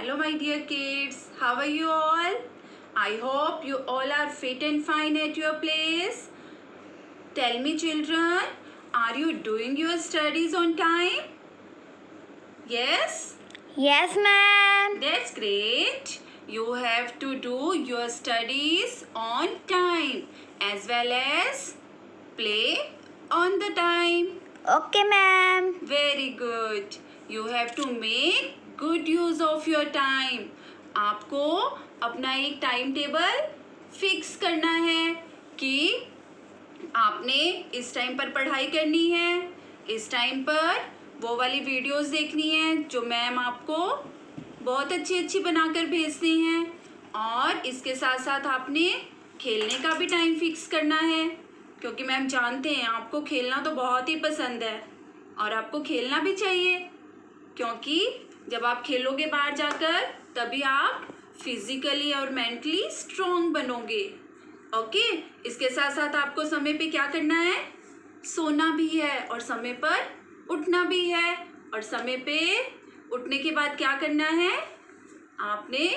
Hello my dear kids, how are you all? I hope you all are fit and fine at your place. Tell me children, are you doing your studies on time? Yes? Yes, ma'am. That's great. You have to do your studies on time as well as play on the time. Okay, ma'am. Very good. You have to make good use of your time. आपको अपना एक time table fix करना है कि आपने इस time पर पढ़ाई करनी है, इस टाइम पर वो वाली वीडियोस देखनी है जो मैम आपको बहुत अच्छी अच्छी बनाकर भेजती हैं, और इसके साथ साथ आपने खेलने का भी टाइम फिक्स करना है, क्योंकि मैम जानते हैं आपको खेलना तो बहुत ही पसंद है और आपको खेलना भी चाहिए, क्योंकि जब आप खेलोगे बाहर जाकर तभी आप फिजिकली और मेंटली स्ट्रॉन्ग बनोगे। ओके, इसके साथ साथ आपको समय पे क्या करना है, सोना भी है और समय पर उठना भी है, और समय पे उठने के बाद क्या करना है, आपने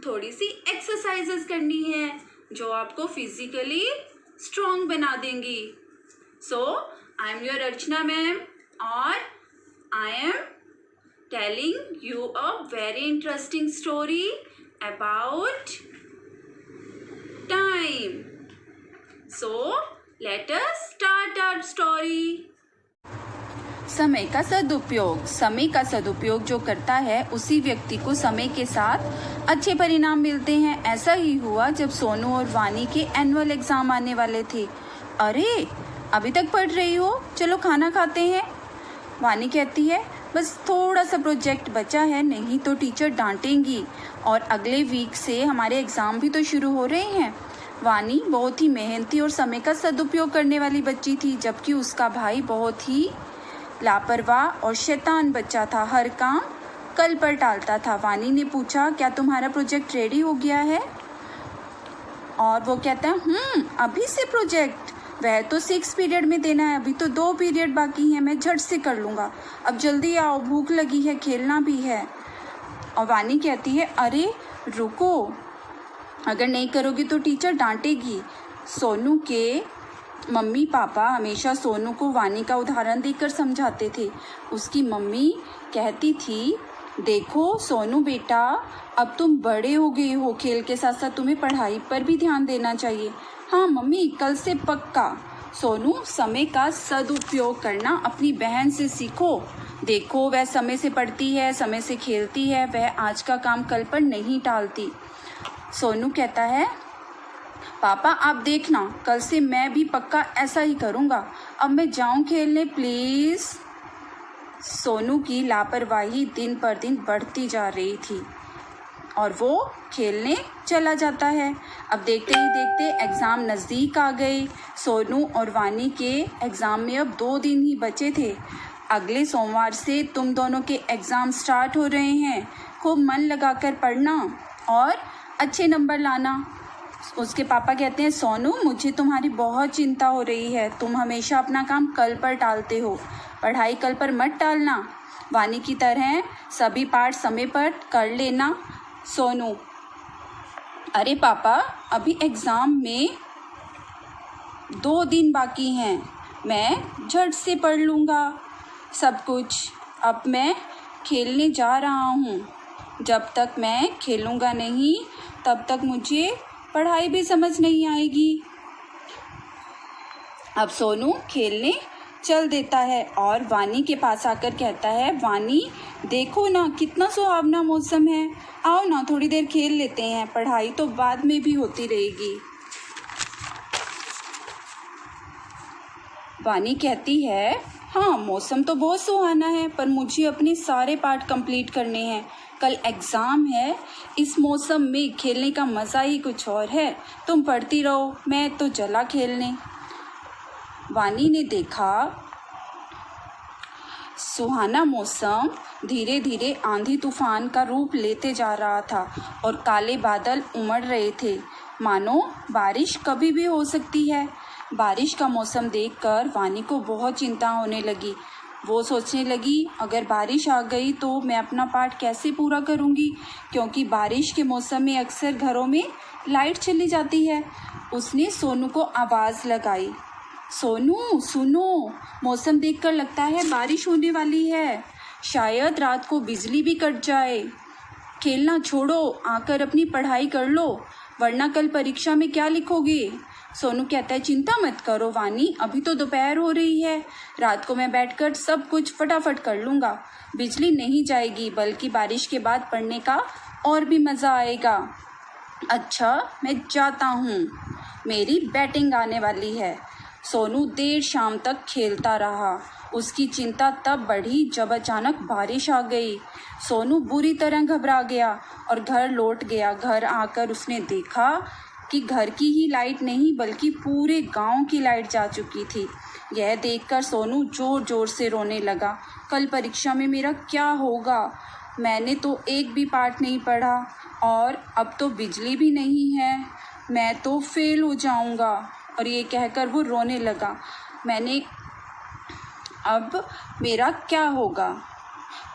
थोड़ी सी एक्सरसाइजेस करनी है जो आपको फिजिकली स्ट्रॉन्ग बना देंगी। So I am your Archana ma'am और I am telling you a very interesting story about time. So let us start our story. समय का सदुपयोग। समय का सदुपयोग जो करता है उसी व्यक्ति को समय के साथ अच्छे परिणाम मिलते हैं। ऐसा ही हुआ जब सोनू और वानी के एनुअल एग्जाम आने वाले थे। अरे अभी तक पढ़ रही हो, चलो खाना खाते हैं। वानी कहती है बस थोड़ा सा प्रोजेक्ट बचा है, नहीं तो टीचर डांटेंगी, और अगले वीक से हमारे एग्ज़ाम भी तो शुरू हो रहे हैं। वानी बहुत ही मेहनती और समय का सदुपयोग करने वाली बच्ची थी, जबकि उसका भाई बहुत ही लापरवाह और शैतान बच्चा था, हर काम कल पर टालता था। वानी ने पूछा क्या तुम्हारा प्रोजेक्ट रेडी हो गया है, और वो कहता है अभी से प्रोजेक्ट, वह तो 6 पीरियड में देना है, अभी तो 2 पीरियड बाकी हैं, मैं झट से कर लूँगा, अब जल्दी आओ, भूख लगी है, खेलना भी है। और वानी कहती है अरे रुको, अगर नहीं करोगी तो टीचर डांटेगी। सोनू के मम्मी पापा हमेशा सोनू को वानी का उदाहरण देकर समझाते थे। उसकी मम्मी कहती थी देखो सोनू बेटा, अब तुम बड़े हो गए हो, खेल के साथ साथ तुम्हें पढ़ाई पर भी ध्यान देना चाहिए। हाँ मम्मी, कल से पक्का। सोनू, समय का सदुपयोग करना अपनी बहन से सीखो। देखो वह समय से पढ़ती है, समय से खेलती है, वह आज का काम कल पर नहीं टालती। सोनू कहता है पापा आप देखना, कल से मैं भी पक्का ऐसा ही करूँगा, अब मैं जाऊँ खेलने प्लीज़। सोनू की लापरवाही दिन पर दिन बढ़ती जा रही थी और वो खेलने चला जाता है। अब देखते ही देखते एग्ज़ाम नज़दीक आ गए। सोनू और वानी के एग्ज़ाम में अब 2 दिन ही बचे थे। अगले सोमवार से तुम दोनों के एग्ज़ाम स्टार्ट हो रहे हैं, खूब मन लगाकर पढ़ना और अच्छे नंबर लाना। उसके पापा कहते हैं सोनू, मुझे तुम्हारी बहुत चिंता हो रही है, तुम हमेशा अपना काम कल पर टालते हो, पढ़ाई कल पर मत टालना, वानी की तरह सभी पाठ समय पर कर लेना। सोनू, अरे पापा अभी एग्ज़ाम में 2 दिन बाकी हैं, मैं झट से पढ़ लूँगा सब कुछ, अब मैं खेलने जा रहा हूँ, जब तक मैं खेलूँगा नहीं तब तक मुझे पढ़ाई भी समझ नहीं आएगी। अब सोनू खेलने चल देता है और वानी के पास आकर कहता है वानी देखो ना कितना सुहावना मौसम है, आओ ना थोड़ी देर खेल लेते हैं, पढ़ाई तो बाद में भी होती रहेगी। वानी कहती है हाँ मौसम तो बहुत सुहाना है, पर मुझे अपने सारे पाठ कंप्लीट करने हैं, कल एग्ज़ाम है, इस मौसम में खेलने का मज़ा ही कुछ और है, तुम पढ़ती रहो, मैं तो चला खेलने। वानी ने देखा सुहाना मौसम धीरे धीरे आंधी तूफान का रूप लेते जा रहा था और काले बादल उमड़ रहे थे, मानो बारिश कभी भी हो सकती है। बारिश का मौसम देखकर वानी को बहुत चिंता होने लगी। वो सोचने लगी अगर बारिश आ गई तो मैं अपना पाठ कैसे पूरा करूँगी, क्योंकि बारिश के मौसम में अक्सर घरों में लाइट चली जाती है। उसने सोनू को आवाज़ लगाई, सोनू सुनो, मौसम देखकर लगता है बारिश होने वाली है, शायद रात को बिजली भी कट जाए। खेलना छोड़ो, आकर अपनी पढ़ाई कर लो, वरना कल परीक्षा में क्या लिखोगे। सोनू कहता है चिंता मत करो वानी, अभी तो दोपहर हो रही है, रात को मैं बैठकर सब कुछ फटाफट कर लूँगा। बिजली नहीं जाएगी, बल्कि बारिश के बाद पढ़ने का और भी मज़ा आएगा। अच्छा मैं जाता हूँ, मेरी बैटिंग आने वाली है। सोनू देर शाम तक खेलता रहा। उसकी चिंता तब बढ़ी जब अचानक बारिश आ गई। सोनू बुरी तरह घबरा गया और घर लौट गया। घर आकर उसने देखा कि घर की ही लाइट नहीं बल्कि पूरे गांव की लाइट जा चुकी थी। यह देखकर सोनू ज़ोर ज़ोर से रोने लगा। कल परीक्षा में मेरा क्या होगा, मैंने तो एक भी पाठ नहीं पढ़ा और अब तो बिजली भी नहीं है, मैं तो फेल हो जाऊंगा। और ये कहकर वो रोने लगा, अब मेरा क्या होगा।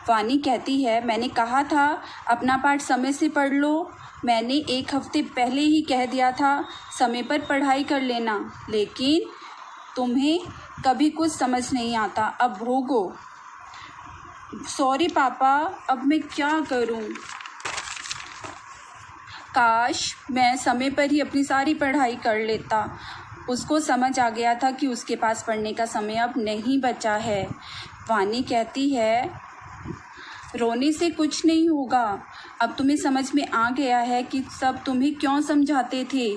वानी कहती है मैंने कहा था अपना पाठ समय से पढ़ लो, मैंने एक हफ्ते पहले ही कह दिया था समय पर पढ़ाई कर लेना, लेकिन तुम्हें कभी कुछ समझ नहीं आता, अब भोगो। सॉरी पापा, अब मैं क्या करूं। काश मैं समय पर ही अपनी सारी पढ़ाई कर लेता। उसको समझ आ गया था कि उसके पास पढ़ने का समय अब नहीं बचा है। वानी कहती है रोने से कुछ नहीं होगा, अब तुम्हें समझ में आ गया है कि सब तुम्हें क्यों समझाते थे।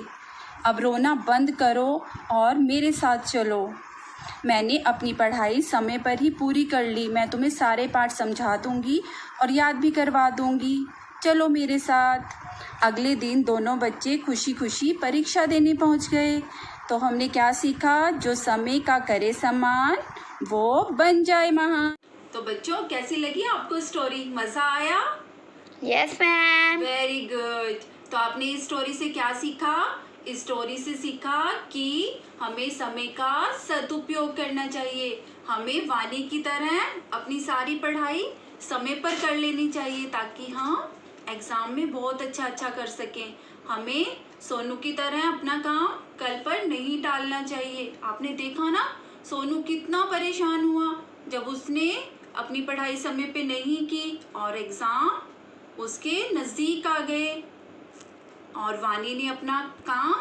अब रोना बंद करो और मेरे साथ चलो। मैंने अपनी पढ़ाई समय पर ही पूरी कर ली, मैं तुम्हें सारे पाठ समझा दूंगी और याद भी करवा दूंगी, चलो मेरे साथ। अगले दिन दोनों बच्चे खुशी खुशी परीक्षा देने पहुंच गए। तो हमने क्या सीखा, जो समय का करे सम्मान वो बन जाए महान। तो बच्चों कैसी लगी आपको स्टोरी, मज़ा आया? Yes ma'am. Very good. तो आपने इस स्टोरी से क्या सीखा? इस स्टोरी से सीखा कि हमें समय का सदुपयोग करना चाहिए। हमें वानी की तरह अपनी सारी पढ़ाई समय पर कर लेनी चाहिए ताकि हम एग्ज़ाम में बहुत अच्छा कर सकें। हमें सोनू की तरह अपना काम कल पर नहीं टालना चाहिए। आपने देखा ना सोनू कितना परेशान हुआ जब उसने अपनी पढ़ाई समय पे नहीं की और एग्ज़ाम उसके नज़दीक आ गए और वानी ने अपना काम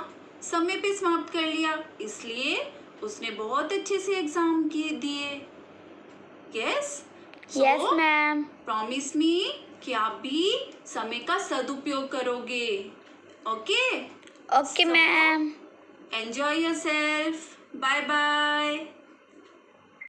समय पे समाप्त कर लिया, इसलिए उसने बहुत अच्छे से एग्ज़ाम दिए। Yes ma'am. प्रॉमिस मी कि आप भी समय का सदुपयोग करोगे। Okay okay ma'am. Enjoy yourself, bye bye.